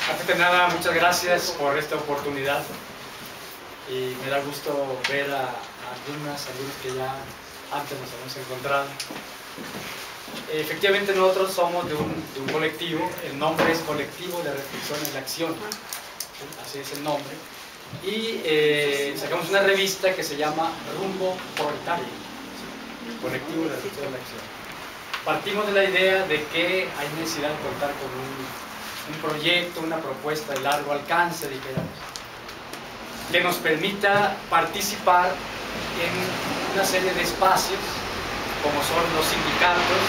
Antes de nada, muchas gracias por esta oportunidad y me da gusto ver a algunos que ya antes nos hemos encontrado. Efectivamente, nosotros somos de un colectivo, el nombre es Colectivo de Reflexión en la Acción, así es el nombre, y sacamos una revista que se llama Rumbo Proletario, Colectivo de Reflexión en la Acción. Partimos de la idea de que hay necesidad de contar con un proyecto, una propuesta de largo alcance, digamos, que nos permita participar en una serie de espacios, como son los sindicatos,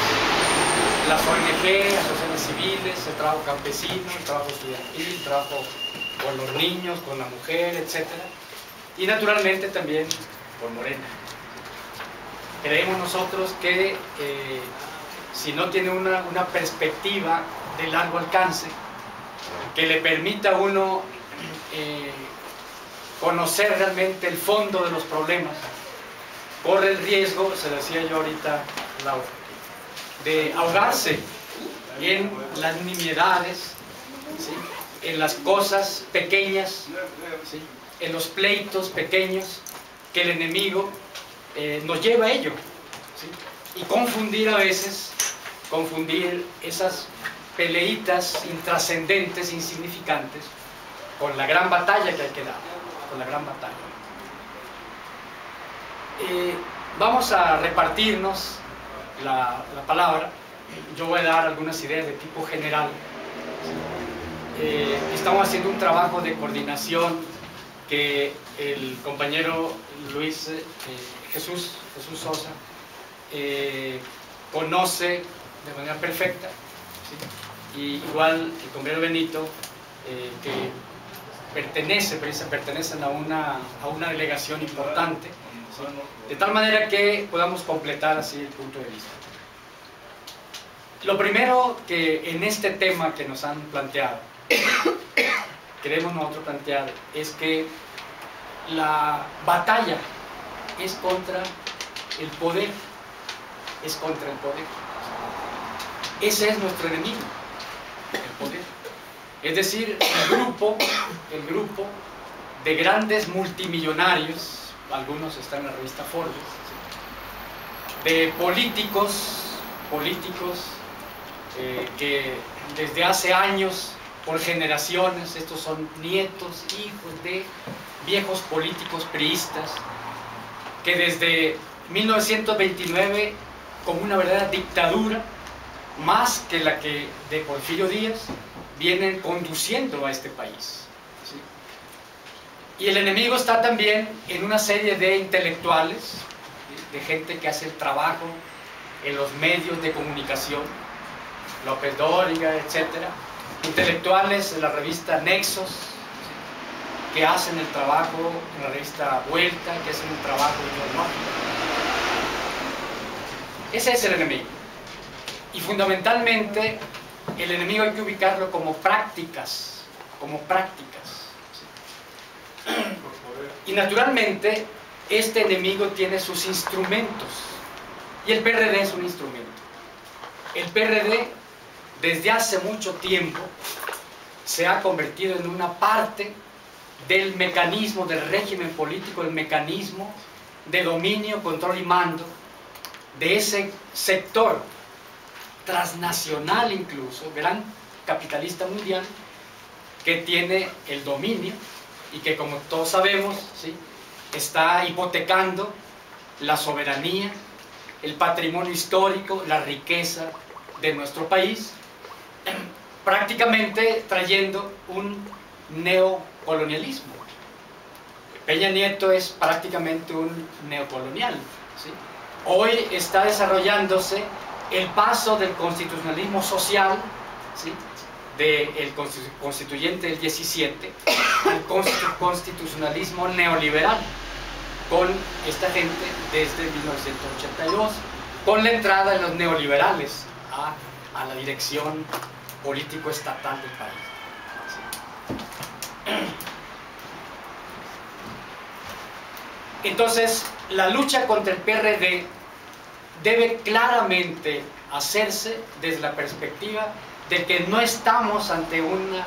las ONG, asociaciones civiles, el trabajo campesino, el trabajo estudiantil, el trabajo con los niños, con la mujer, etc. Y naturalmente también con Morena. Creemos nosotros que si no tiene una perspectiva de largo alcance, que le permita a uno conocer realmente el fondo de los problemas, corre el riesgo, se lo decía yo ahorita, Laura, de ahogarse en las nimiedades, ¿sí?, en las cosas pequeñas, ¿sí?, en los pleitos pequeños que el enemigo nos lleva a ello, ¿sí?, y confundir a veces, esas peleitas intrascendentes, insignificantes, con la gran batalla que hay que dar, con la gran batalla. Vamos a repartirnos la palabra. Yo voy a dar algunas ideas de tipo general. Estamos haciendo un trabajo de coordinación que el compañero Jesús Sosa conoce de manera perfecta, ¿sí? Y igual el compañero Benito, que pertenecen a una delegación importante, ¿sí?, de tal manera que podamos completar así el punto de vista. Lo primero que en este tema que nos han planteado, queremos nosotros plantear, es que la batalla es contra el poder, ese es nuestro enemigo, el poder. Es decir, el grupo de grandes multimillonarios, algunos están en la revista Forbes, de políticos que desde hace años, por generaciones, estos son nietos, hijos de viejos políticos priistas, que desde 1929, como una verdadera dictadura, más que la que de Porfirio Díaz, vienen conduciendo a este país, ¿sí? Y el enemigo está también en una serie de intelectuales, ¿sí?, de gente que hace el trabajo en los medios de comunicación, López Dóriga, etc. Intelectuales de la revista Nexos, ¿sí?, que hacen el trabajo en la revista Vuelta, que hacen un trabajo ideológico. Ese es el enemigo. Y fundamentalmente el enemigo hay que ubicarlo como prácticas, ¿sí? Y naturalmente este enemigo tiene sus instrumentos, y el PRD es un instrumento. El PRD desde hace mucho tiempo se ha convertido en una parte del mecanismo del régimen político, el mecanismo de dominio, control y mando de ese sector transnacional, incluso gran capitalista mundial, que tiene el dominio y que, como todos sabemos, ¿sí?, está hipotecando la soberanía, el patrimonio histórico, la riqueza de nuestro país, prácticamente trayendo un neocolonialismo. Peña Nieto es prácticamente un neocolonial, ¿sí? Hoy está desarrollándose el paso del constitucionalismo social, ¿sí?, del constituyente del 17 al constitucionalismo neoliberal, con esta gente desde 1982, con la entrada de los neoliberales a la dirección político-estatal del país, ¿sí? Entonces, la lucha contra el PRD debe claramente hacerse desde la perspectiva de que no estamos ante una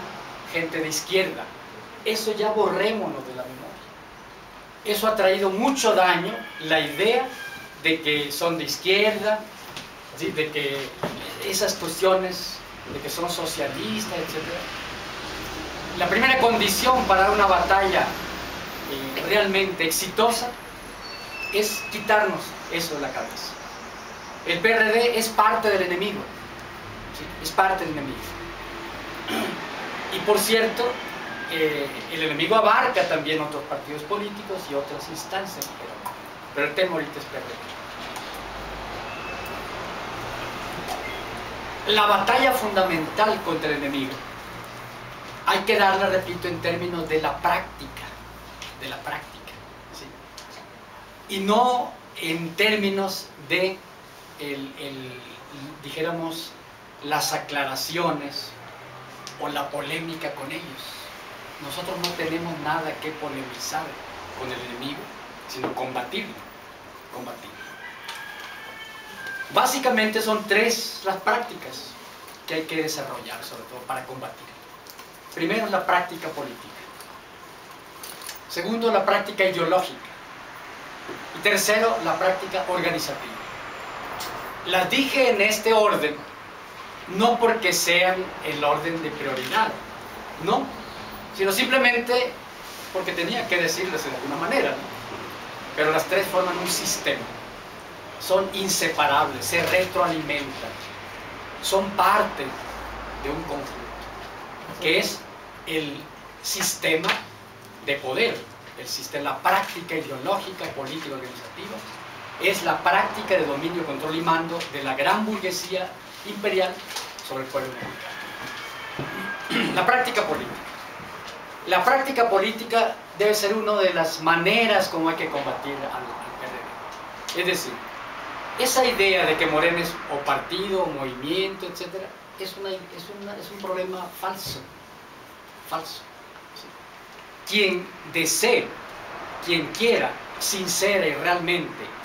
gente de izquierda. Eso ya borrémonos de la memoria. Eso ha traído mucho daño, la idea de que son de izquierda, ¿sí? De que esas cuestiones, de que son socialistas, etc. La primera condición para una batalla realmente exitosa es quitarnos eso de la cabeza. El PRD es parte del enemigo, ¿sí? Es parte del enemigo. Y por cierto, el enemigo abarca también otros partidos políticos y otras instancias, pero el tema ahorita es PRD. La batalla fundamental contra el enemigo hay que darla, repito, en términos de la práctica, ¿sí? Y no en términos de dijéramos, las aclaraciones o la polémica con ellos. Nosotros no tenemos nada que polemizar con el enemigo, sino combatirlo. Básicamente son tres las prácticas que hay que desarrollar, sobre todo para combatir. Primero, la práctica política. Segundo, la práctica ideológica. Y tercero, la práctica organizativa. Las dije en este orden, no porque sean el orden de prioridad, no, sino simplemente porque tenía que decirles de alguna manera, ¿no? Pero las tres forman un sistema, son inseparables, se retroalimentan, son parte de un conjunto, que es el sistema de poder, la práctica ideológica, política, organizativa, es la práctica de dominio, control y mando de la gran burguesía imperial sobre el pueblo mexicano. La práctica política. La práctica política debe ser una de las maneras como hay que combatir al PRD. Es decir, esa idea de que Morena es o partido, o movimiento, etc., es un problema falso. ¿Sí? Quien desee, quien quiera, sincera y realmente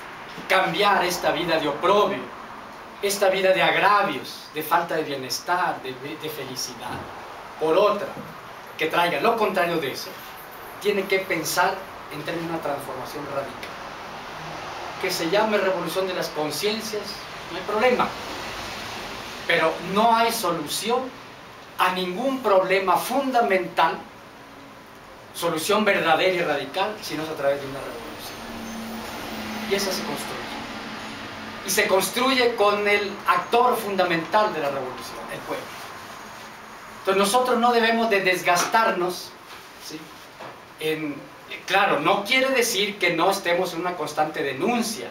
cambiar esta vida de oprobio, esta vida de agravios, de falta de bienestar, de felicidad, por otra, que traiga lo contrario de eso, tiene que pensar en términos de una transformación radical. Que se llame revolución de las conciencias, no hay problema, pero no hay solución a ningún problema fundamental, solución verdadera y radical, si no es a través de una revolución. Y esa se construye. Y se construye con el actor fundamental de la revolución, el pueblo. Entonces nosotros no debemos de desgastarnos, ¿sí? Claro, no quiere decir que no estemos en una constante denuncia.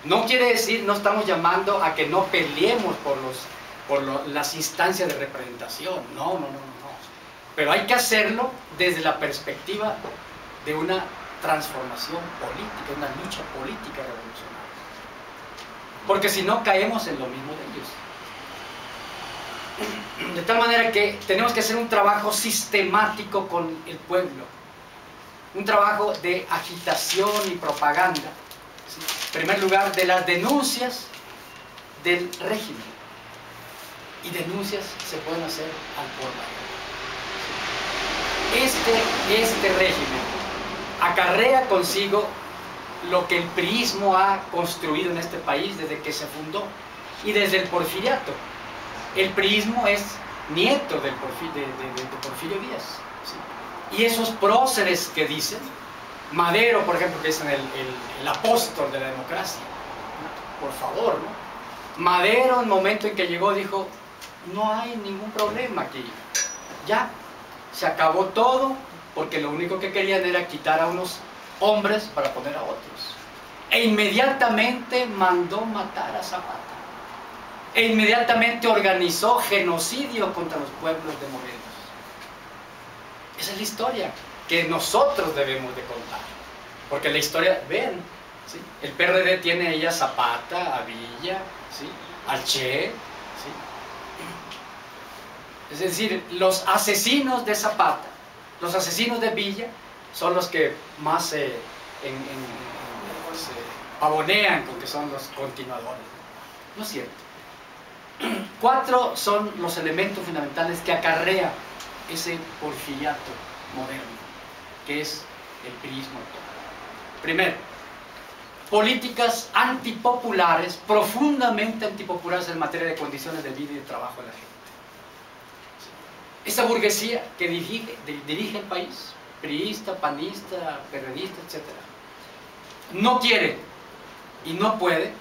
No quiere decir, no estamos llamando a que no peleemos por las instancias de representación. No. Pero hay que hacerlo desde la perspectiva de una transformación política, una lucha política revolucionaria. Porque si no, caemos en lo mismo de ellos. De tal manera que tenemos que hacer un trabajo sistemático con el pueblo. Un trabajo de agitación y propaganda. ¿Sí? En primer lugar, de las denuncias del régimen. Y denuncias se pueden hacer al por mayor. Este régimen acarrea consigo lo que el priismo ha construido en este país desde que se fundó y desde el porfiriato. El priismo es nieto de Porfirio Díaz, ¿sí? Y esos próceres que dicen, Madero, por ejemplo, que es el apóstol de la democracia, por favor, ¿no? Madero, en el momento en que llegó, dijo, no hay ningún problema aquí, ya, se acabó todo, porque lo único que querían era quitar a unos hombres para poner a otros. E inmediatamente mandó matar a Zapata. E inmediatamente organizó genocidio contra los pueblos de Morelos. Esa es la historia que nosotros debemos de contar. Porque la historia, ven, ¿sí? El PRD tiene ahí a Zapata, a Villa, ¿sí? Al Che, ¿sí? Es decir, los asesinos de Zapata, los asesinos de Villa, son los que más se pavonean con que son los continuadores. No es cierto. 4 son los elementos fundamentales que acarrea ese porfiriato moderno, que es el priismo actual. Primero, políticas antipopulares, profundamente antipopulares en materia de condiciones de vida y de trabajo de la gente. Esa burguesía que dirige el país, priista, panista, perredista, etc., no quiere y no puede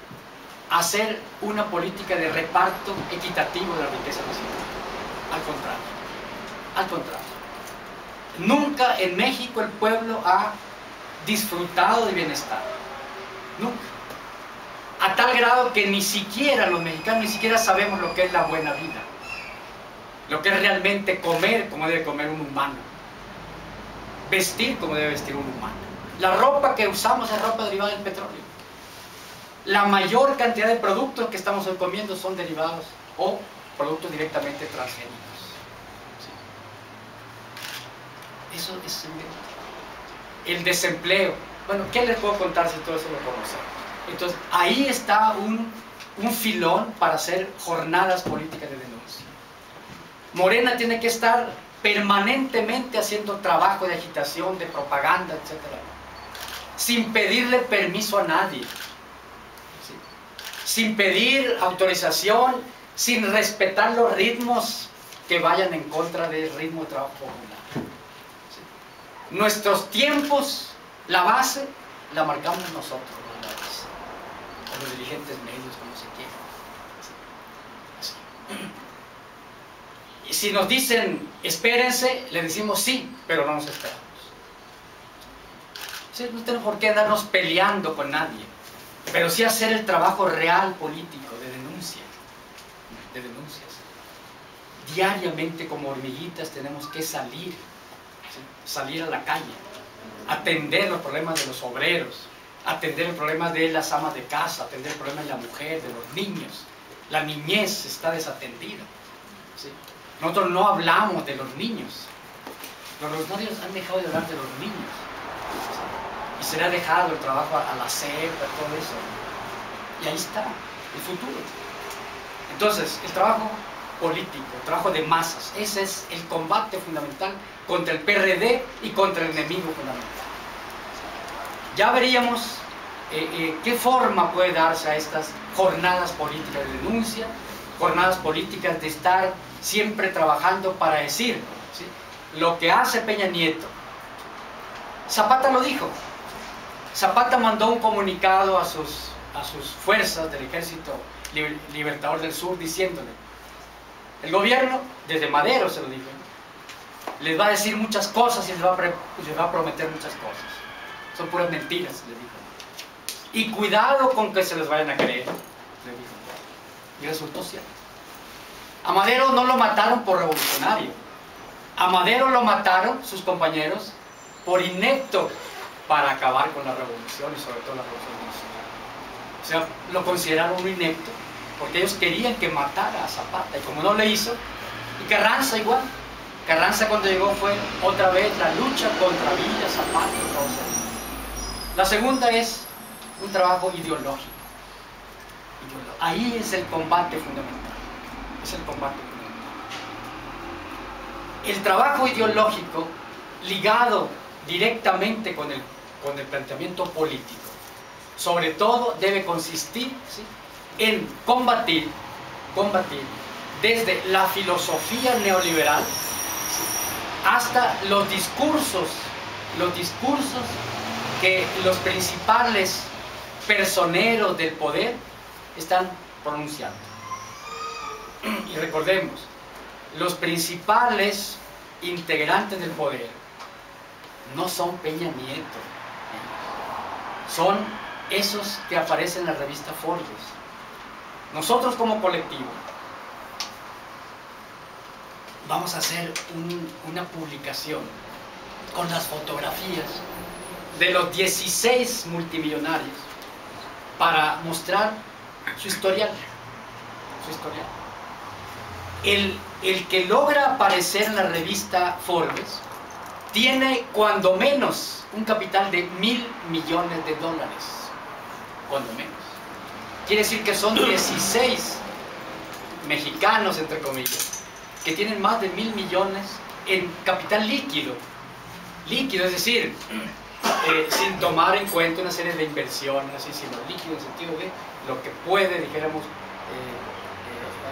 hacer una política de reparto equitativo de la riqueza nacional. Al contrario. Nunca en México el pueblo ha disfrutado de bienestar. Nunca. A tal grado que ni siquiera los mexicanos ni siquiera sabemos lo que es la buena vida. Lo que es realmente comer como debe comer un humano. Vestir como debe vestir un humano. La ropa que usamos es ropa derivada del petróleo. La mayor cantidad de productos que estamos hoy comiendo son derivados o productos directamente transgénicos. Eso es el desempleo. Bueno, ¿qué les puedo contar si todo eso lo conocemos? Entonces, ahí está un filón para hacer jornadas políticas de denuncia. Morena tiene que estar permanentemente haciendo trabajo de agitación, de propaganda, etc., sin pedirle permiso a nadie, ¿sí? Sin pedir autorización, sin respetar los ritmos que vayan en contra del ritmo de trabajo popular. ¿Sí? Nuestros tiempos, la base, la marcamos nosotros, la base, o los dirigentes medios, como se quiera. ¿Sí? Así. Y si nos dicen espérense, le decimos sí, pero no nos esperamos. ¿Sí? No tenemos por qué andarnos peleando con nadie, pero sí hacer el trabajo real político de denuncia, de denuncias. Diariamente como hormiguitas tenemos que salir, ¿sí? Salir a la calle, atender los problemas de los obreros, atender el problema de las amas de casa, atender el problema de la mujer, de los niños. La niñez está desatendida, ¿sí? Nosotros no hablamos de los niños. Los revolucionarios han dejado de hablar de los niños. Y se le ha dejado el trabajo a la CEP, a todo eso. Y ahí está, el futuro. Entonces, el trabajo político, el trabajo de masas, ese es el combate fundamental contra el PRD y contra el enemigo fundamental. Ya veríamos qué forma puede darse a estas jornadas políticas de denuncia, jornadas políticas de estar siempre trabajando para decir, ¿sí?, lo que hace Peña Nieto. Zapata lo dijo. Zapata mandó un comunicado a sus fuerzas del Ejército Libertador del Sur diciéndole: el gobierno, desde Madero se lo dijo, les va a decir muchas cosas y les va a prometer muchas cosas. Son puras mentiras, le dijo. Y cuidado con que se les vayan a creer, le dijo. Y resultó cierto. A Madero no lo mataron por revolucionario. A Madero lo mataron sus compañeros por inepto para acabar con la revolución y sobre todo la revolución venezolana. O sea, lo consideraron un inepto porque ellos querían que matara a Zapata y como no le hizo, y Carranza igual. Carranza cuando llegó fue otra vez la lucha contra Villa, Zapata y todo eso. La segunda es un trabajo ideológico. Ahí es el combate fundamental. Es el combate fundamental. El trabajo ideológico ligado directamente con el planteamiento político, sobre todo debe consistir, ¿sí?, en combatir desde la filosofía neoliberal, ¿sí?, hasta los discursos que los principales personeros del poder están pronunciando. Y recordemos, los principales integrantes del poder no son Peña Nieto, son esos que aparecen en la revista Forbes. Nosotros como colectivo vamos a hacer una publicación con las fotografías de los 16 multimillonarios para mostrar su historial. El que logra aparecer en la revista Forbes tiene cuando menos un capital de $1.000 millones, cuando menos. Quiere decir que son 16 mexicanos, entre comillas, que tienen más de $1.000 millones en capital líquido. Líquido, es decir, sin tomar en cuenta una serie de inversiones, sino líquido en el sentido de lo que puede, dijéramos,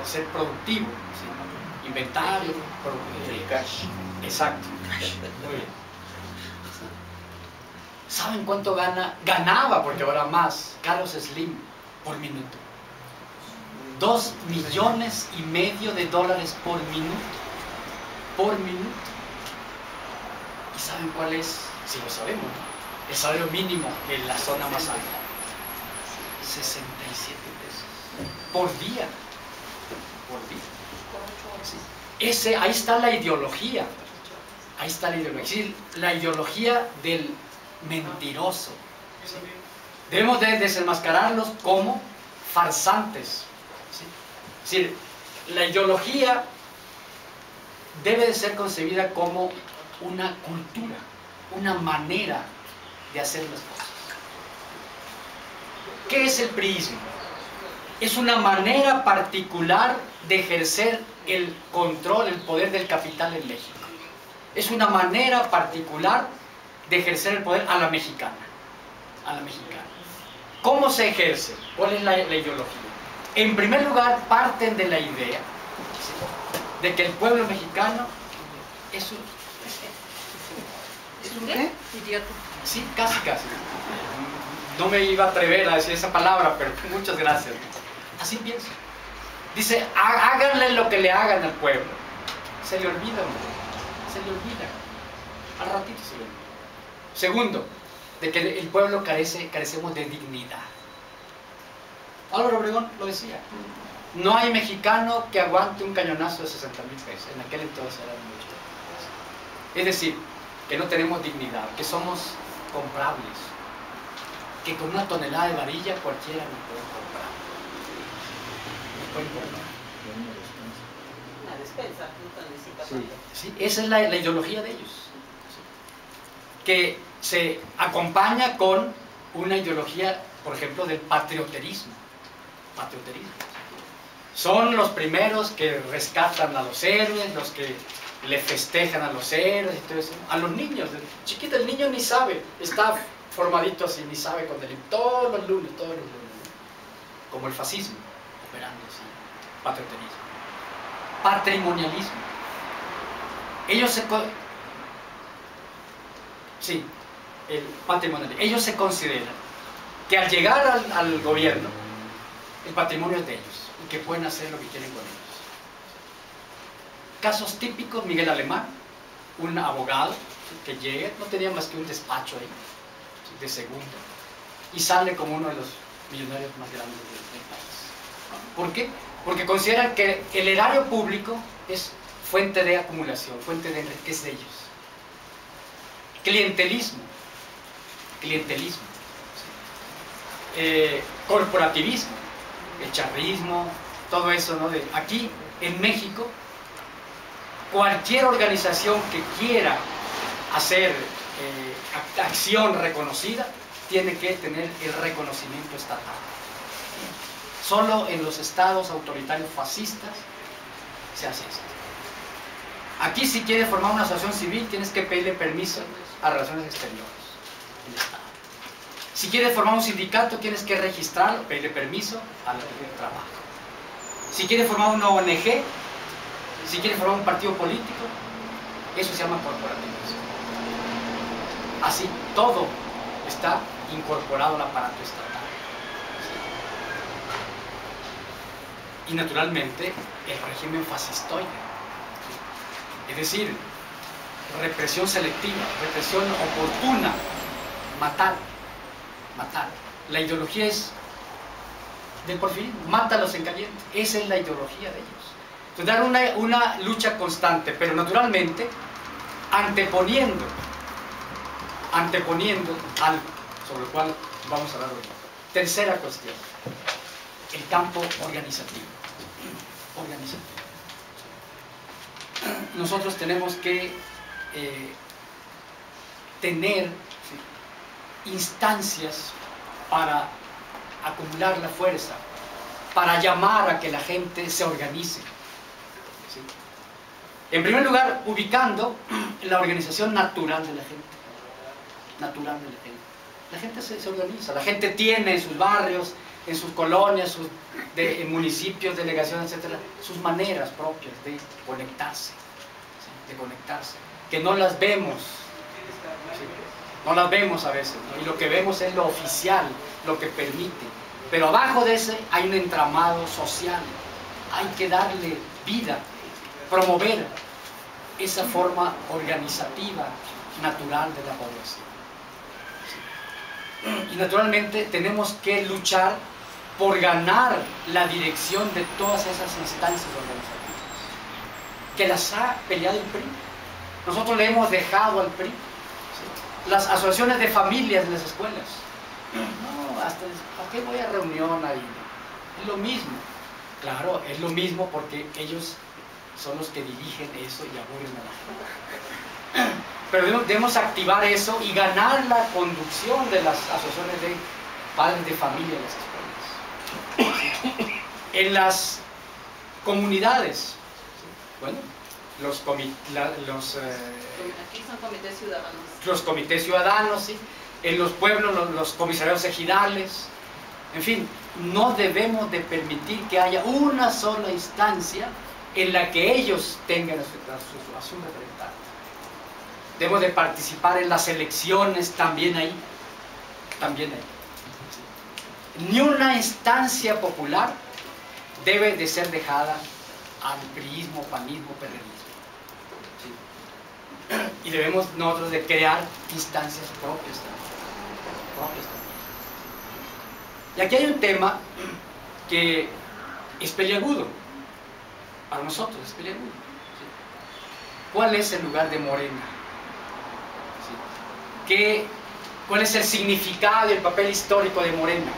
ser productivo, ¿sí? Inventario, el cash. Exacto. Muy bien. ¿Saben cuánto ganaba, porque ahora más, Carlos Slim por minuto? $2,5 millones por minuto. Por minuto. ¿Y saben cuál es? Si lo sabemos, ¿no? El salario mínimo en la zona más alta. 67 pesos. Por día. Por día. Sí. Ahí está la ideología. Ahí está la ideología. Es decir, la ideología del mentiroso. ¿Sí? Debemos de desenmascararlos como farsantes. ¿Sí? Es decir, la ideología debe de ser concebida como una cultura, una manera de hacer las cosas. ¿Qué es el priismo? Es una manera particular de ejercer el control, el poder del capital en México. Es una manera particular de ejercer el poder a la mexicana. A la mexicana. ¿Cómo se ejerce? ¿Cuál es la ideología? En primer lugar, parten de la idea, ¿sí?, de que el pueblo mexicano es un... ¿Es un qué? Idiota. Sí, casi, casi. No me iba a atrever a decir esa palabra, pero muchas gracias. Así pienso. Dice, háganle lo que le hagan al pueblo. Se le olvida, hombre. Se le olvida. Al ratito se le olvida. Segundo, de que el pueblo carecemos de dignidad. Álvaro Obregón lo decía. No hay mexicano que aguante un cañonazo de 60,000 pesos. En aquel entonces eran muchos pesos. Es decir, que no tenemos dignidad, que somos comprables, que con una tonelada de varilla cualquiera nos puede comprar. Nos puede comprar. Una despensa, no necesita Sí, sí, esa es la ideología de ellos, ¿sí?, que se acompaña con una ideología, por ejemplo, del patrioterismo. Patrioterismo. Son los primeros que rescatan a los héroes, los que le festejan a los héroes y todo eso. A los niños, chiquito, el niño ni sabe, está formadito así, ni sabe con delito, todos los lunes, como el fascismo, operando así, patrioterismo. Patrimonialismo. El patrimonialismo. Ellos se consideran que al llegar al gobierno, el patrimonio es de ellos y que pueden hacer lo que quieren con ellos. Casos típicos: Miguel Alemán, un abogado que llega, no tenía más que un despacho ahí, de segunda, y sale como uno de los millonarios más grandes del país. ¿Por qué? Porque consideran que el erario público es fuente de acumulación, fuente de enriquecer de ellos. Clientelismo, corporativismo, el charrismo, todo eso, ¿no? Aquí en México, cualquier organización que quiera hacer acción reconocida tiene que tener el reconocimiento estatal. Solo en los estados autoritarios fascistas se hace esto. Aquí, si quieres formar una asociación civil, tienes que pedirle permiso a Relaciones Exteriores del Estado. Si quieres formar un sindicato, tienes que registrarlo, pedirle permiso a la Ley del Trabajo. Si quieres formar una ONG, si quieres formar un partido político, eso se llama corporativismo. Así, todo está incorporado al aparato estatal. Y naturalmente, el régimen fascistoide. Es decir, represión selectiva, represión oportuna, matar. La ideología es del porfirismo, mátalos en caliente. Esa es la ideología de ellos. Entonces, dar una lucha constante, pero naturalmente anteponiendo algo sobre el cual vamos a hablar hoy. Tercera cuestión: el campo organizativo. Nosotros tenemos que tener instancias para acumular la fuerza, para llamar a que la gente se organice. ¿Sí? En primer lugar, ubicando la organización natural de la gente. Natural de la gente. La gente se organiza, la gente tiene en sus barrios, en sus colonias, en municipios, delegaciones, etcétera, sus maneras propias de conectarse, ¿sí? De conectarse, que no las vemos, ¿sí? No las vemos a veces, ¿no? Y lo que vemos es lo oficial, lo que permite, pero abajo de ese hay un entramado social, hay que darle vida, promover esa forma organizativa natural de la población. Y naturalmente tenemos que luchar por ganar la dirección de todas esas instancias organizativas que las ha peleado el PRI. Nosotros le hemos dejado al PRI, ¿sí? Las asociaciones de familias en las escuelas. No, hasta ¿para qué voy a reunión ahí? Es lo mismo. Claro, es lo mismo porque ellos son los que dirigen eso y aburren a la gente. Pero debemos activar eso y ganar la conducción de las asociaciones de padres de familia en las escuelas. En las comunidades, bueno, aquí son comités ciudadanos. Los comités ciudadanos, ¿sí? En los pueblos, los comisarios ejidales, en fin, no debemos de permitir que haya una sola instancia en la que ellos tengan a su representante. Debemos de participar en las elecciones también ahí, también ahí. Ni una instancia popular debe de ser dejada al priismo, panismo, perredismo. ¿Sí? Y debemos nosotros de crear instancias propias también. Y aquí hay un tema que es peliagudo, para nosotros es peliagudo. ¿Sí? ¿Cuál es el lugar de Morena? ¿Sí? ¿Cuál es el significado y el papel histórico de Morena?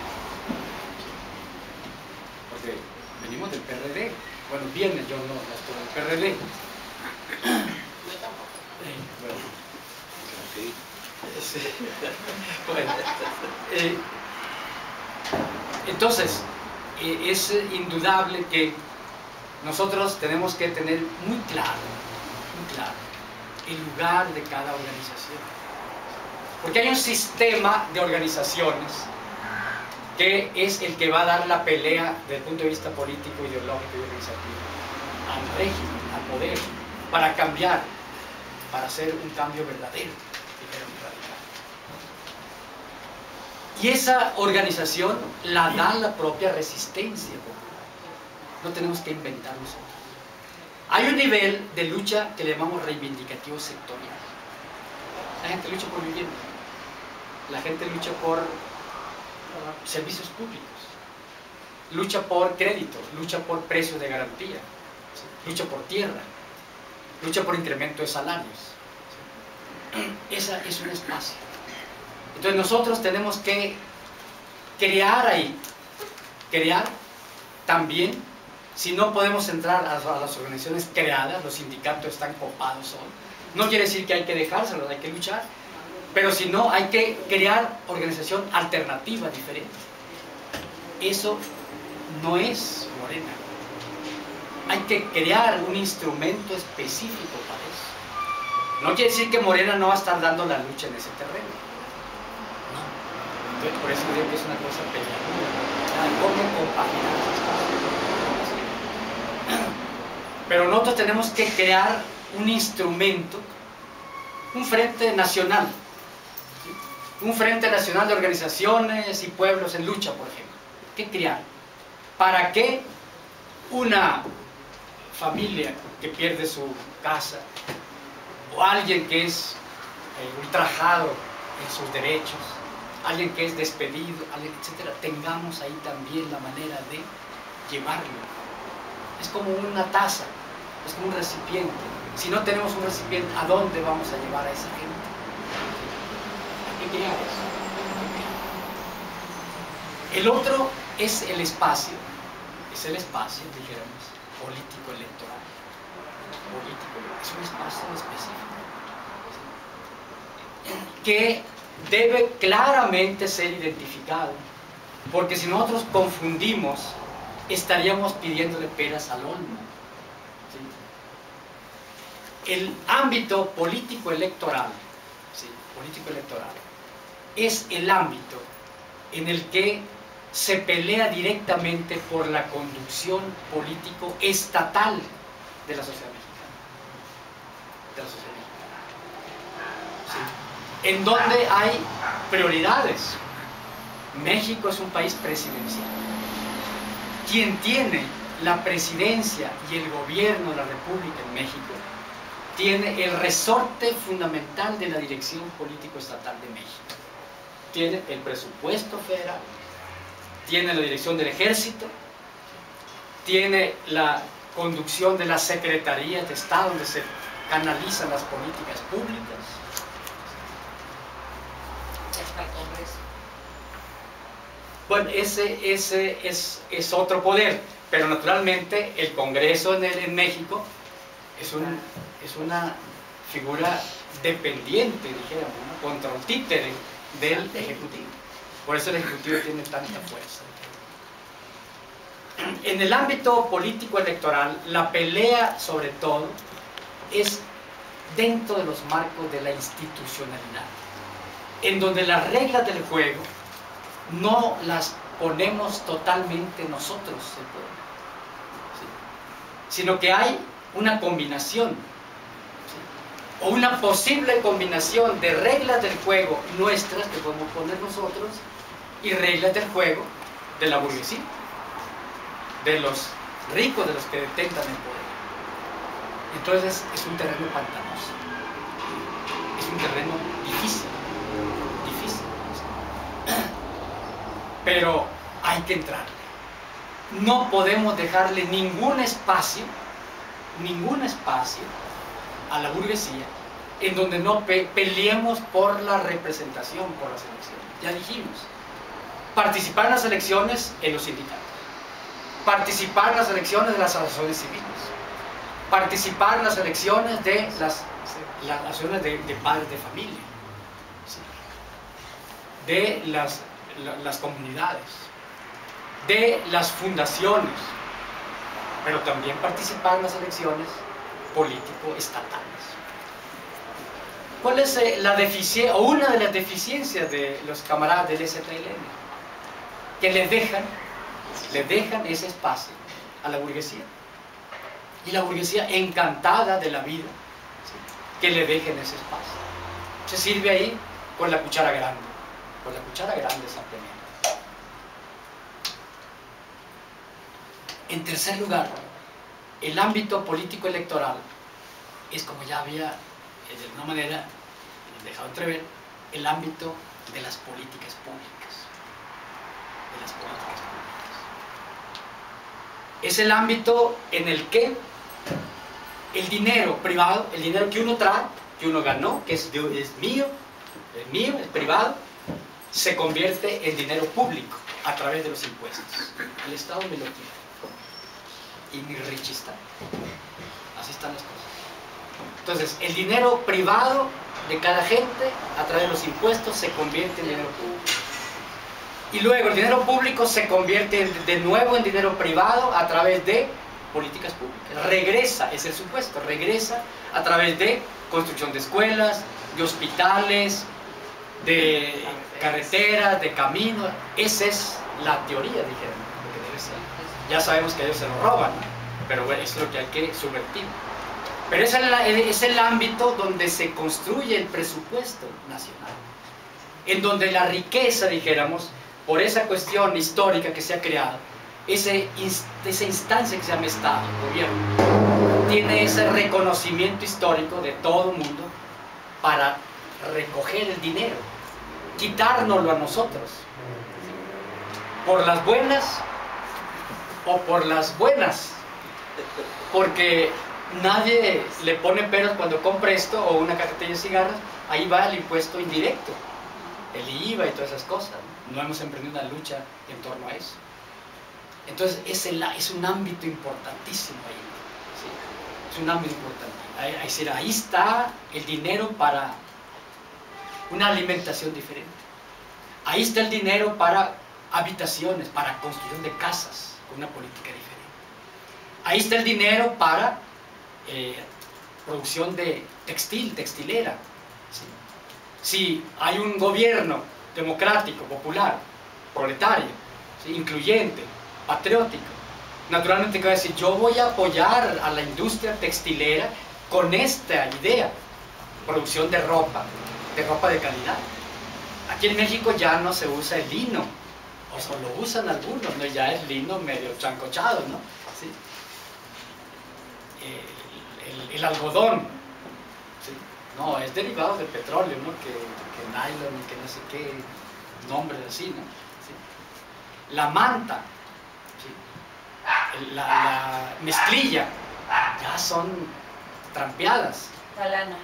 Porque venimos del PRD. Bueno, viene, yo no estoy del PRD. Entonces, es indudable que nosotros tenemos que tener muy claro el lugar de cada organización. Porque hay un sistema de organizaciones que es el que va a dar la pelea desde el punto de vista político, ideológico y organizativo al régimen, al poder, para cambiar, para hacer un cambio verdadero, radical. Y esa organización la da la propia resistencia popular. No tenemos que inventar nosotros. Hay un nivel de lucha que le llamamos reivindicativo sectorial. La gente lucha por vivienda, la gente lucha por servicios públicos, lucha por créditos, lucha por precios de garantía, ¿sí? Lucha por tierra, lucha por incremento de salarios. ¿Sí? Ese es un espacio. Entonces nosotros tenemos que crear ahí, crear también. Si no podemos entrar a las organizaciones creadas, los sindicatos están copados hoy. No quiere decir que hay que dejárselos, hay que luchar. Pero si no, hay que crear organización alternativa, diferente. Eso no es Morena. Hay que crear un instrumento específico para eso. No quiere decir que Morena no va a estar dando la lucha en ese terreno. No. Entonces, por eso digo que es una cosa peliaguda. ¿Cómo compaginar esas cosas? Pero nosotros tenemos que crear un instrumento, un frente nacional, ¿sí? Un frente nacional de organizaciones y pueblos en lucha, por ejemplo. ¿Qué crear? Para que una familia que pierde su casa, o alguien que es ultrajado en sus derechos, alguien que es despedido, etcétera, tengamos ahí también la manera de llevarlo. Es como una taza, es como un recipiente. Si no tenemos un recipiente, ¿a dónde vamos a llevar a esa gente? Hay que crear eso. El otro es el espacio, dijéramos, político-electoral. Es un espacio específico que debe claramente ser identificado, porque si nosotros confundimos, estaríamos pidiéndole peras al olmo. ¿Sí? el ámbito político-electoral, ¿sí? Político-electoral, es el ámbito en el que se pelea directamente por la conducción político-estatal de la sociedad mexicana. De la sociedad mexicana. ¿Sí? En donde hay prioridades. México es un país presidencial. Quien tiene la presidencia y el gobierno de la República en México tiene el resorte fundamental de la dirección político-estatal de México. Tiene el presupuesto federal, tiene la dirección del ejército, tiene la conducción de las secretarías de Estado donde se canalizan las políticas públicas. Ya está el Congreso. Bueno, ese es otro poder, pero naturalmente el Congreso en México es una figura dependiente, dijéramos, ¿no? Contra un títere del Ejecutivo. Por eso el Ejecutivo tiene tanta fuerza. En el ámbito político-electoral, la pelea sobre todo es dentro de los marcos de la institucionalidad, en donde las reglas del juego no las ponemos totalmente nosotros, el pueblo, ¿sí? Sino que hay una combinación, ¿sí? O una posible combinación de reglas del juego nuestras que podemos poner nosotros y reglas del juego de la burguesía, de los ricos, de los que detentan el poder. Entonces es un terreno pantanoso, es un terreno difícil, pero hay que entrarle. No podemos dejarle ningún espacio a la burguesía en donde no peleemos por la representación, por las elecciones. Ya dijimos, participar en las elecciones en los sindicatos, participar en las elecciones de las asociaciones civiles, participar en las elecciones de las asociaciones de padres de familia, ¿sí? De las comunidades, de las fundaciones, pero también participar en las elecciones político-estatales. ¿Cuál es la deficiencia, o una de las deficiencias de los camaradas del ZLN? Que le dejan ese espacio a la burguesía. Y la burguesía encantada de la vida, ¿sí? Que le dejen ese espacio. Se sirve ahí con la cuchara grande. Con la cuchara grande simplemente. En tercer lugar, el ámbito político-electoral es, como ya había de alguna manera dejado entrever, el ámbito de las políticas públicas. De las políticas públicas. Es el ámbito en el que el dinero privado, el dinero que uno trae, que uno ganó, que es mío, es privado, se convierte en dinero público a través de los impuestos. El Estado me lo quita. Y mi richista. Así están las cosas. Entonces, el dinero privado de cada gente a través de los impuestos se convierte en dinero público. Y luego el dinero público se convierte de nuevo en dinero privado a través de políticas públicas. Regresa, es el supuesto, regresa a través de construcción de escuelas, de hospitales, de carreteras, de caminos. Esa es la teoría, dijeron, lo que debe ser. Ya sabemos que ellos se lo roban, ¿no? Pero bueno, eso es lo que hay que subvertir. Pero es el ámbito donde se construye el presupuesto nacional, en donde la riqueza, dijéramos, por esa cuestión histórica que se ha creado, esa instancia que se llama Estado, gobierno, tiene ese reconocimiento histórico de todo el mundo para recoger el dinero, quitárnoslo a nosotros, por las buenas o por las buenas, porque nadie le pone peros cuando compra esto o una cajetilla de cigarros. Ahí va el impuesto indirecto, el IVA y todas esas cosas. No hemos emprendido una lucha en torno a eso. Entonces es un ámbito importantísimo ahí, ¿sí? Es un ámbito importante. Ahí está el dinero para una alimentación diferente. Ahí está el dinero para habitaciones, para construcción de casas, con una política diferente. Ahí está el dinero para producción de textilera. ¿Sí? Si hay un gobierno democrático, popular, proletario, ¿sí? Incluyente, patriótico, naturalmente que va a decir, yo voy a apoyar a la industria textilera con esta idea, producción de ropa de calidad. Aquí en México ya no se usa el lino, o sea, lo usan algunos, ¿no? Ya es lino medio chancochado, ¿no? ¿Sí? El algodón, ¿sí? No, es derivado del petróleo, ¿no? Que nylon y que no sé qué nombres así, ¿no? ¿Sí? La manta, ¿sí? La mezclilla, ya son trampeadas. La lana.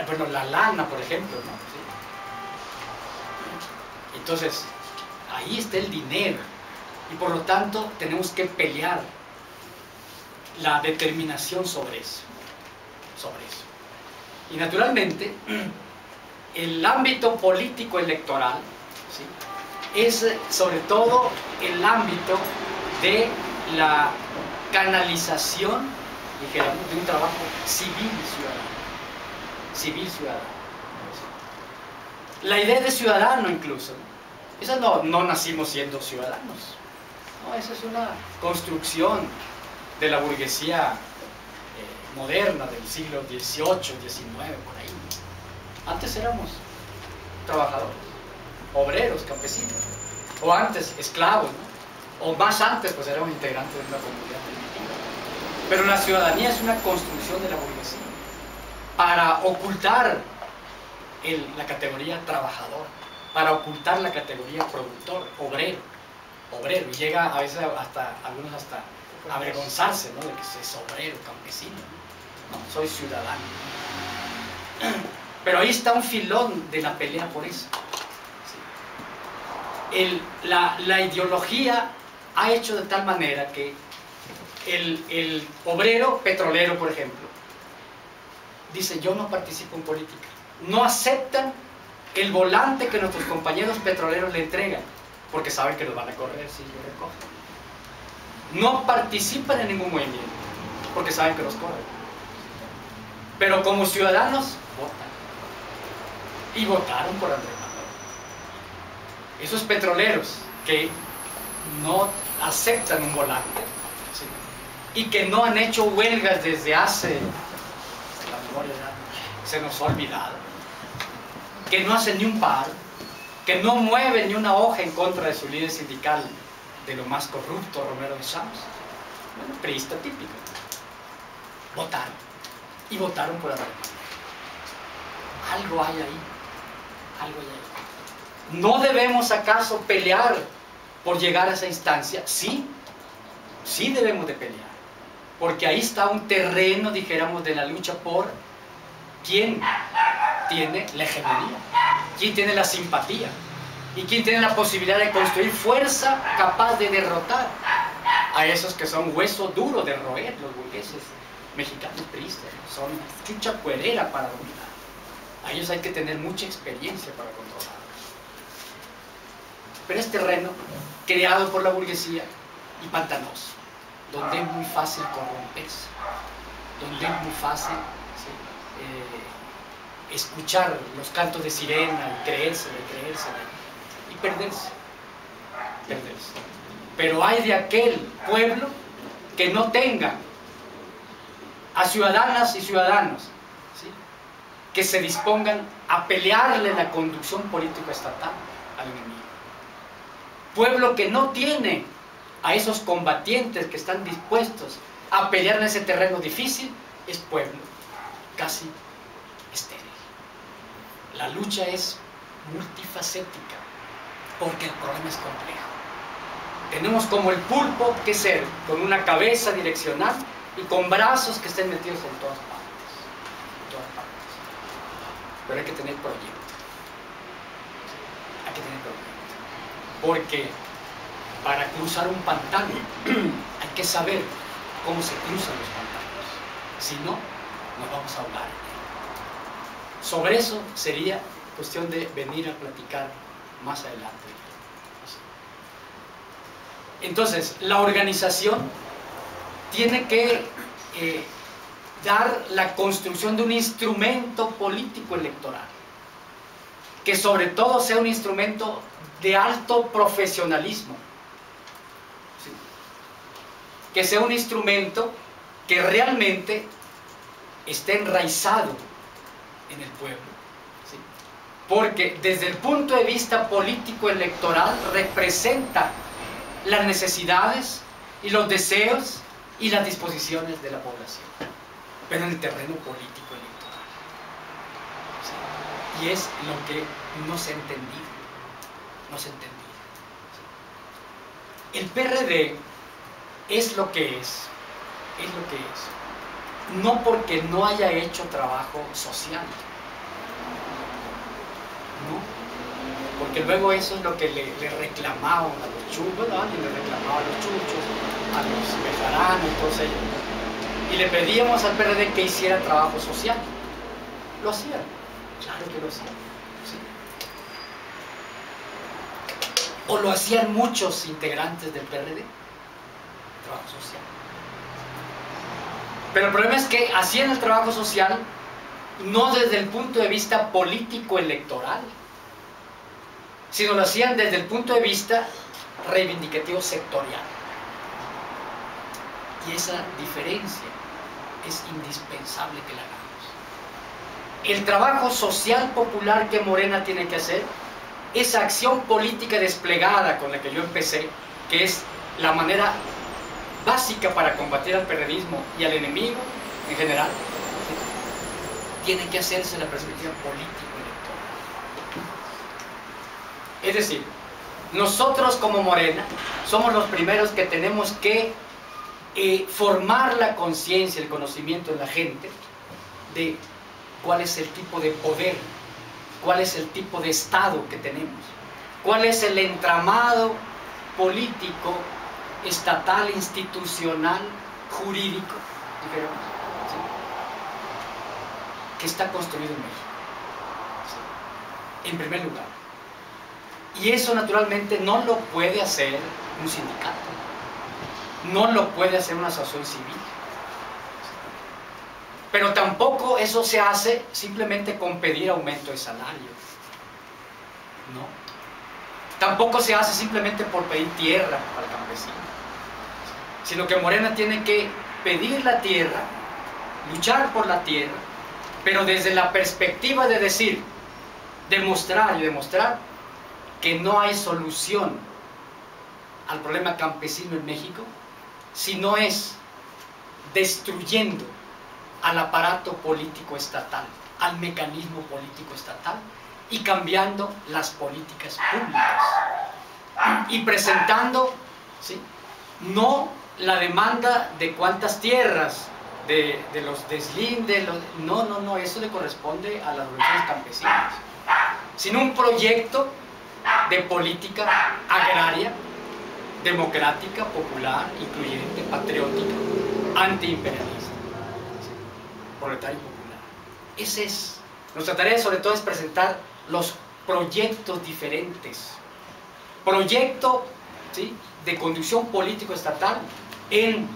Bueno, la lana, por ejemplo, ¿no? ¿Sí? Entonces, ahí está el dinero y por lo tanto tenemos que pelear la determinación sobre eso. Y naturalmente, el ámbito político electoral, ¿sí? Es sobre todo el ámbito de la canalización, dijéramos, de un trabajo civil ciudadano. La idea de ciudadano incluso, esa no nacimos siendo ciudadanos, no, esa es una construcción de la burguesía moderna del siglo XVIII, XIX, por ahí. Antes éramos trabajadores, obreros, campesinos, o antes esclavos, ¿no? O más antes pues éramos integrantes de una comunidad primitiva. Pero la ciudadanía es una construcción de la burguesía para ocultar la categoría trabajador, para ocultar la categoría productor, obrero, y llega a veces algunos hasta avergonzarse, ¿no? De que se es obrero, campesino, no, soy ciudadano. Pero ahí está un filón de la pelea por eso. ¿Sí? La ideología ha hecho de tal manera que el obrero petrolero, por ejemplo, dice, yo no participo en política. No aceptan el volante que nuestros compañeros petroleros le entregan, porque saben que los van a correr si lo recogen. No participan en ningún movimiento, porque saben que los corren. Pero como ciudadanos, votan. Y votaron por Andrés Manuel. Esos petroleros que no aceptan un volante, ¿sí? Y que no han hecho huelgas desde hace, la memoria ya se nos ha olvidado, que no hacen ni un paro, que no mueven ni una hoja en contra de su líder sindical, de lo más corrupto, Romero de Champs, bueno, priista típico, votaron, y votaron por Andrés Manuel. Algo hay ahí, algo hay ahí. ¿No debemos acaso pelear por llegar a esa instancia? Sí, sí debemos de pelear, porque ahí está un terreno, dijéramos, de la lucha por quién tiene la hegemonía, quién tiene la simpatía y quién tiene la posibilidad de construir fuerza capaz de derrotar a esos que son hueso duro de roer, los burgueses mexicanos priistas, son chucha cuerera para dominar. A ellos hay que tener mucha experiencia para controlarlos. Pero es terreno creado por la burguesía y pantanoso, donde es muy fácil corromperse, donde es muy fácil, ¿sí? Escuchar los cantos de sirena y creérsela y perderse. Pero hay de aquel pueblo que no tenga a ciudadanas y ciudadanos, ¿sí? Que se dispongan a pelearle la conducción política estatal al enemigo. Pueblo que no tiene a esos combatientes que están dispuestos a pelear en ese terreno difícil, es pueblo casi estéril. La lucha es multifacética, porque el problema es complejo. Tenemos como el pulpo que ser con una cabeza direccional y con brazos que estén metidos en todas partes. Pero hay que tener proyecto. Hay que tener proyecto. Porque para cruzar un pantano hay que saber cómo se cruzan los pantanos. Si no, nos vamos a ahogar. Sobre eso sería cuestión de venir a platicar más adelante. Entonces, la organización tiene que dar la construcción de un instrumento político electoral, que sobre todo sea un instrumento de alto profesionalismo, ¿sí? Que sea un instrumento que realmente esté enraizado en el pueblo, ¿sí? Porque desde el punto de vista político electoral representa las necesidades y los deseos y las disposiciones de la población, pero en el terreno político electoral, ¿sí? Y es lo que no se ha entendido, no se ha entendido, ¿sí? El PRD es lo que es lo que es, no porque no haya hecho trabajo social, ¿no? Porque luego eso es lo que le reclamaban a los chuchos, bueno, alguien le reclamaba a los chuchos, a los Bejarano y todos ellos, y le pedíamos al PRD que hiciera trabajo social. Lo hacía, claro que lo hacía, ¿sí? O lo hacían muchos integrantes del PRD, trabajo social. Pero el problema es que hacían el trabajo social no desde el punto de vista político electoral, sino lo hacían desde el punto de vista reivindicativo sectorial. Y esa diferencia es indispensable que la hagamos. El trabajo social popular que Morena tiene que hacer, esa acción política desplegada con la que yo empecé, que es la manera básica para combatir al periodismo y al enemigo en general, ¿sí? Tiene que hacerse en la perspectiva político-electoral. Es decir, nosotros como Morena somos los primeros que tenemos que formar la conciencia, el conocimiento en la gente de cuál es el tipo de poder, cuál es el tipo de Estado que tenemos, cuál es el entramado político, estatal, institucional, jurídico, ¿sí? Que está construido en México, ¿sí? En primer lugar. Y eso naturalmente no lo puede hacer un sindicato, no lo puede hacer una asociación civil, ¿sí? Pero tampoco eso se hace simplemente con pedir aumento de salario, ¿no? Tampoco se hace simplemente por pedir tierra al campesino, sino que Morena tiene que pedir la tierra, luchar por la tierra, pero desde la perspectiva de decir, demostrar que no hay solución al problema campesino en México si no es destruyendo al aparato político estatal, al mecanismo político estatal, y cambiando las políticas públicas y presentando, ¿sí?, no la demanda de cuántas tierras, de los deslindes, no, eso le corresponde a las organizaciones campesinas, sino un proyecto de política agraria, democrática, popular, incluyente, patriótica, antiimperialista, ¿sí?, proletaria y popular. Ese es. Nuestra tarea sobre todo es presentar los proyectos diferentes. Proyecto, ¿sí?, de conducción político-estatal en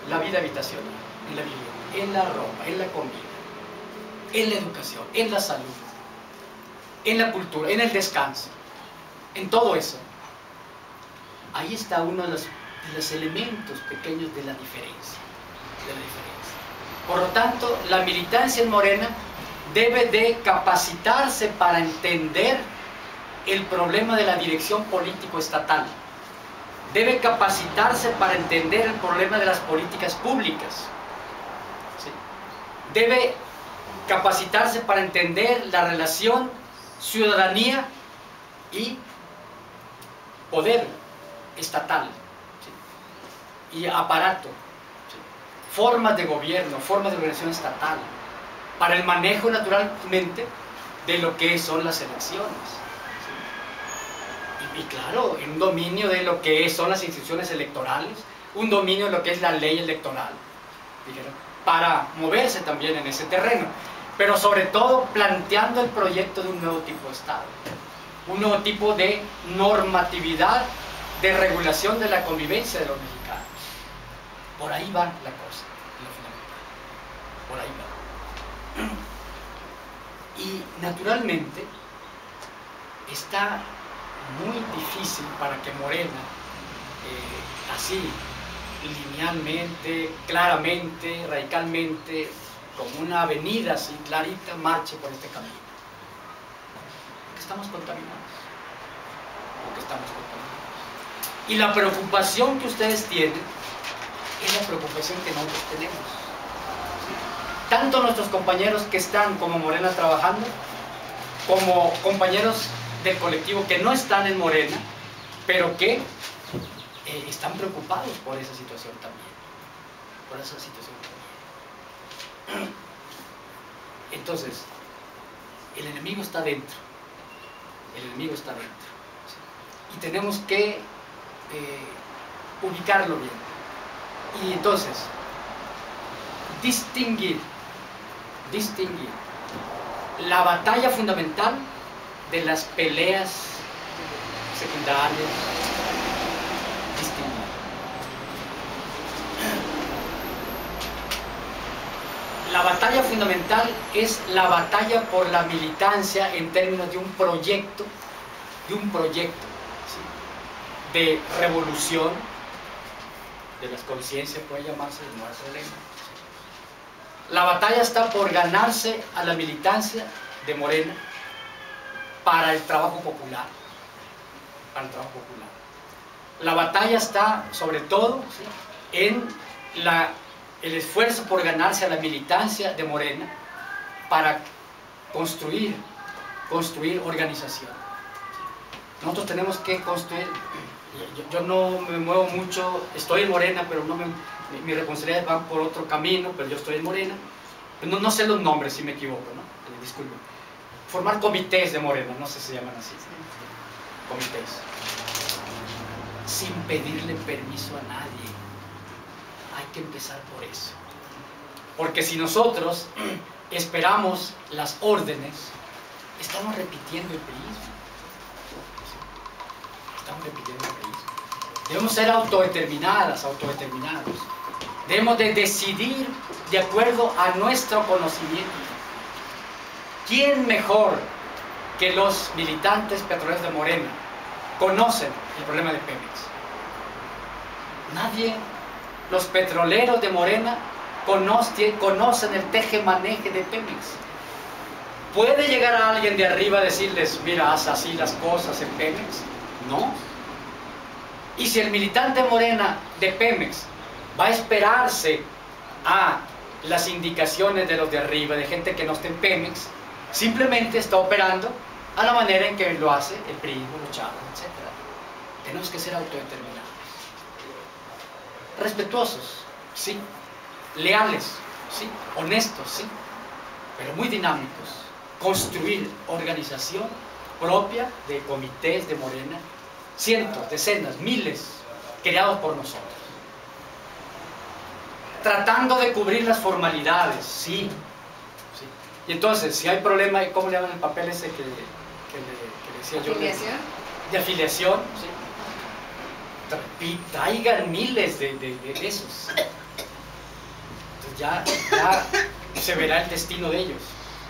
la vida habitacional, en la vivienda, en la ropa, en la comida, en la educación, en la salud, en la cultura, en el descanso, en todo eso. Ahí está uno de los elementos pequeños de la diferencia, Por lo tanto, la militancia en Morena debe de capacitarse para entender el problema de la dirección político-estatal. Debe capacitarse para entender el problema de las políticas públicas, ¿sí? Debe capacitarse para entender la relación ciudadanía y poder estatal, ¿sí?, y aparato, ¿sí?, formas de gobierno, formas de organización estatal, para el manejo naturalmente de lo que son las elecciones, ¿sí? Y claro, en un dominio de lo que son las instituciones electorales, un dominio de lo que es la ley electoral, ¿dijeron?, para moverse también en ese terreno, pero sobre todo planteando el proyecto de un nuevo tipo de Estado, un nuevo tipo de normatividad de regulación de la convivencia de los mexicanos. Por ahí va la cosa, lo fundamental. por ahí va. Y naturalmente está muy difícil para que Morena, así, linealmente, claramente, radicalmente, como una avenida así clarita, marche por este camino. Porque estamos contaminados. Porque estamos contaminados. Y la preocupación que ustedes tienen es la preocupación que nosotros tenemos. Tanto nuestros compañeros que están como Morena trabajando, como compañeros del colectivo que no están en Morena, pero que están preocupados por esa situación también. Por esa situación también. Entonces, el enemigo está dentro. El enemigo está dentro. ¿Sí? Y tenemos que ubicarlo bien. Y entonces, distinguir la batalla fundamental de las peleas secundarias, distinguir. La batalla fundamental es la batalla por la militancia en términos de un proyecto, ¿sí? De revolución de las conciencias, puede llamarse, no hay problema. La batalla está por ganarse a la militancia de Morena para el trabajo popular. Para el trabajo popular. La batalla está, sobre todo, ¿sí?, en el esfuerzo por ganarse a la militancia de Morena para construir organización. Nosotros tenemos que construir. Yo no me muevo mucho, estoy en Morena, pero no mi responsabilidad va por otro camino, pero yo estoy en Morena. No sé los nombres, si me equivoco, ¿no? Disculpen. Formar comités de Morena, no sé si se llaman así. Comités. Sin pedirle permiso a nadie. Hay que empezar por eso. Porque si nosotros esperamos las órdenes, estamos repitiendo el priismo. Estamos repitiendo el priismo. Debemos ser autodeterminadas, autodeterminados. Debemos de decidir de acuerdo a nuestro conocimiento. ¿Quién mejor que los militantes petroleros de Morena conocen el problema de Pemex? Nadie. Los petroleros de Morena conocen el teje-maneje de Pemex. ¿Puede llegar a alguien de arriba a decirles, mira, haz así las cosas en Pemex? No. Y si el militante Morena de Pemex va a esperarse a las indicaciones de los de arriba, de gente que no esté en Pemex, simplemente está operando a la manera en que lo hace el PRI, los chavos, etc. Tenemos que ser autodeterminados. Respetuosos, sí. Leales, sí. Honestos, sí. Pero muy dinámicos. Construir organización propia de comités de Morena, cientos, decenas, miles, creados por nosotros. Tratando de cubrir las formalidades, sí. Sí. Y entonces, si hay problema, ¿cómo le llaman el papel ese que decía yo? ¿Afiliación? De afiliación, sí. Traigan miles de esos. Entonces ya se verá el destino de ellos.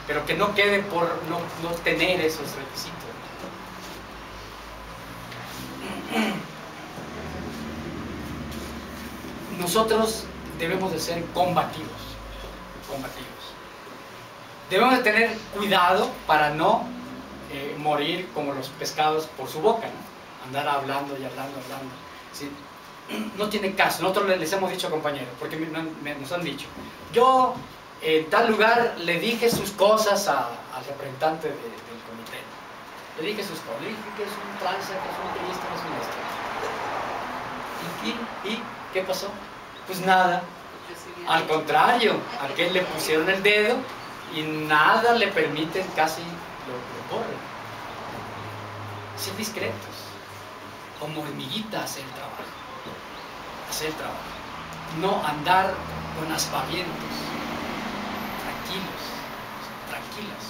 Pero que no quede por no tener esos requisitos. Nosotros debemos de ser combativos. Debemos de tener cuidado para no morir como los pescados por su boca, ¿no? Andar hablando y hablando. ¿Sí? No tiene caso. Nosotros les hemos dicho, compañeros, porque nos han dicho, yo en tal lugar le dije sus cosas al representante del comité. Le dije sus cosas, le dije que es un tranza, que es un periodista, que es un esto. ¿Y qué pasó? Pues nada. Al contrario, a aquel le pusieron el dedo y nada le permiten casi lo corren. Ser discretos, como hormiguita hacer el trabajo. No andar con aspavientos, tranquilas,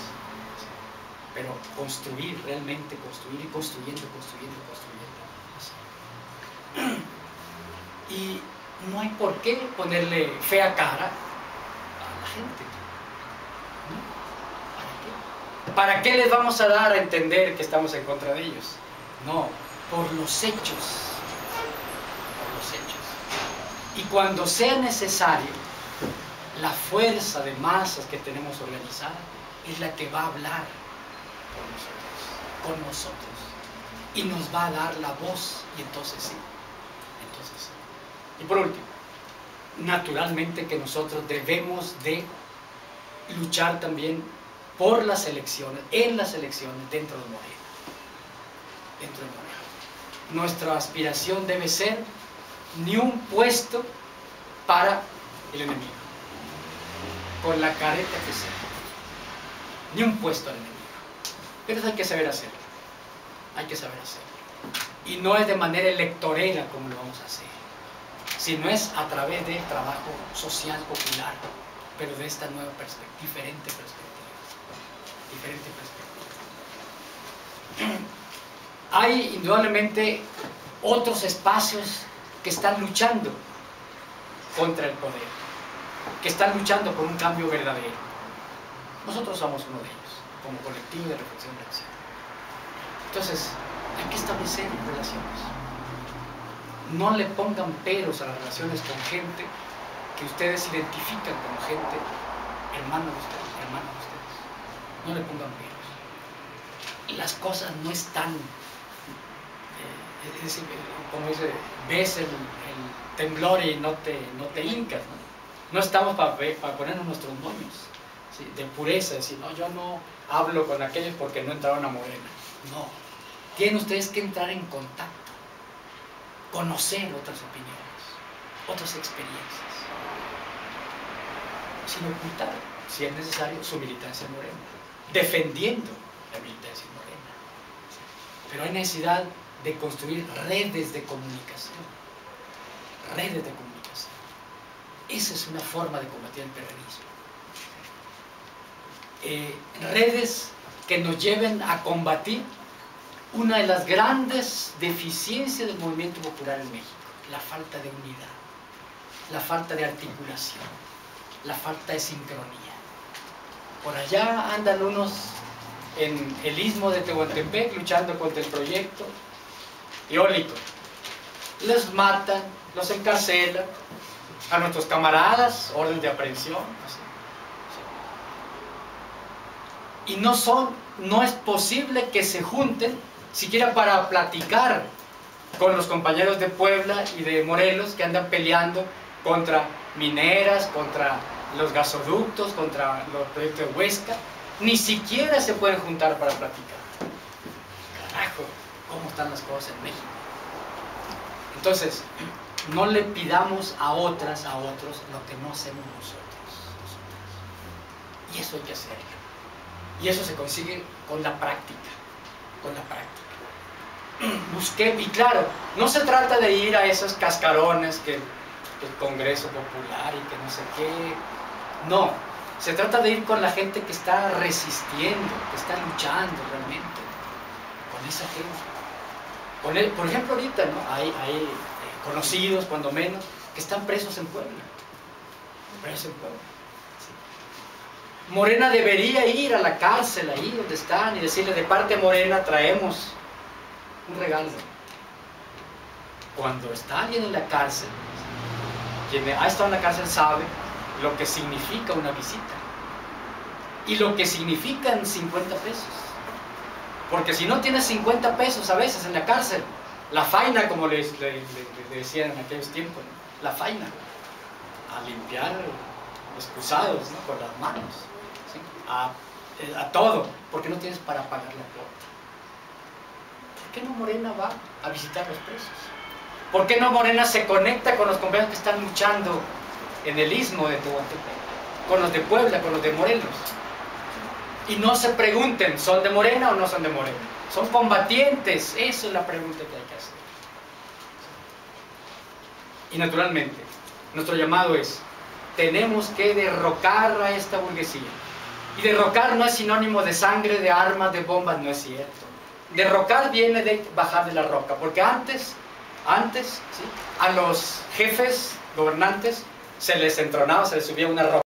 pero construir, realmente construir y construyendo. Y no hay por qué ponerle fea cara a la gente. ¿Para qué les vamos a dar a entender que estamos en contra de ellos? No, por los hechos. Por los hechos. Y cuando sea necesario, la fuerza de masas que tenemos organizada es la que va a hablar por nosotros, con nosotros. Y nos va a dar la voz. Y entonces sí. Entonces sí. Y por último, naturalmente que nosotros debemos de luchar también por las elecciones, en las elecciones dentro de Morena. Dentro de Morena. Nuestra aspiración debe ser ni un puesto para el enemigo, por la careta que sea, ni un puesto al enemigo. Pero eso hay que saber hacerlo, hay que saber hacerlo. Y no es de manera electorera como lo vamos a hacer, sino es a través del trabajo social popular, pero de esta nueva perspectiva, diferente perspectiva. Hay indudablemente otros espacios que están luchando contra el poder, que están luchando por un cambio verdadero. Nosotros somos uno de ellos, como colectivo de reflexión y acción. Entonces, hay que establecer relaciones. No le pongan peros a las relaciones con gente que ustedes identifican como gente hermana de ustedes, hermana de ustedes. No le pongan peros. Las cosas no están, es decir, como dice, ves el temblor y no te hincas, ¿no? No estamos para ponernos nuestros moños, ¿sí? De pureza, decir, no, yo no hablo con aquellos porque no entraron a Morena. No, tienen ustedes que entrar en contacto, conocer otras opiniones, otras experiencias, sin ocultar, si es necesario, su militancia en Morena, defendiendo la militancia en Morena. Pero hay necesidad de construir redes de comunicación. Redes de comunicación. Esa es una forma de combatir el terrorismo. Redes que nos lleven a combatir una de las grandes deficiencias del movimiento popular en México: la falta de unidad, la falta de articulación, la falta de sincronía. Por allá andan unos en el istmo de Tehuantepec luchando contra el proyecto eólico. Les matan, los encarcelan, a nuestros camaradas, orden de aprehensión. Y no es posible que se junten siquiera para platicar con los compañeros de Puebla y de Morelos que andan peleando contra mineras, contra los gasoductos, contra los proyectos de Huesca. Ni siquiera se pueden juntar para platicar. Carajo, ¿cómo están las cosas en México? Entonces, no le pidamos a otros lo que no hacemos nosotros. Y eso hay que hacerlo. Y eso se consigue con la práctica. Con la práctica. Busqué, y claro, no se trata de ir a esos cascarones que el Congreso Popular y que no sé qué. No. Se trata de ir con la gente que está resistiendo, que está luchando realmente, con esa gente. Por ejemplo, ahorita, ¿no? Hay conocidos, cuando menos, que están presos en Puebla. Presos en Puebla. Sí. Morena debería ir a la cárcel, ahí donde están, y decirle: de parte de Morena traemos un regalo. Cuando está alguien en la cárcel, quien ha estado en la cárcel sabe lo que significa una visita y lo que significan 50 pesos, porque si no tienes 50 pesos a veces en la cárcel, la faina, como le decían en aquellos tiempos, ¿no? La faina, a limpiar excusados, ¿no? Con las manos, ¿sí? a todo, porque no tienes para pagar la cuota. ¿Por qué no Morena va a visitar los presos? ¿Por qué no Morena se conecta con los compañeros que están luchando en el istmo de Tehuantepec, con los de Puebla, con los de Morelos? Y no se pregunten, ¿son de Morena o no son de Morena? Son combatientes. Esa es la pregunta que hay que hacer. Y naturalmente, nuestro llamado es: tenemos que derrocar a esta burguesía. Y derrocar no es sinónimo de sangre, de armas, de bombas, no es cierto. Derrocar viene de bajar de la roca, porque antes, ¿sí? A los jefes gobernantes se les entronaba, se les subía una roca.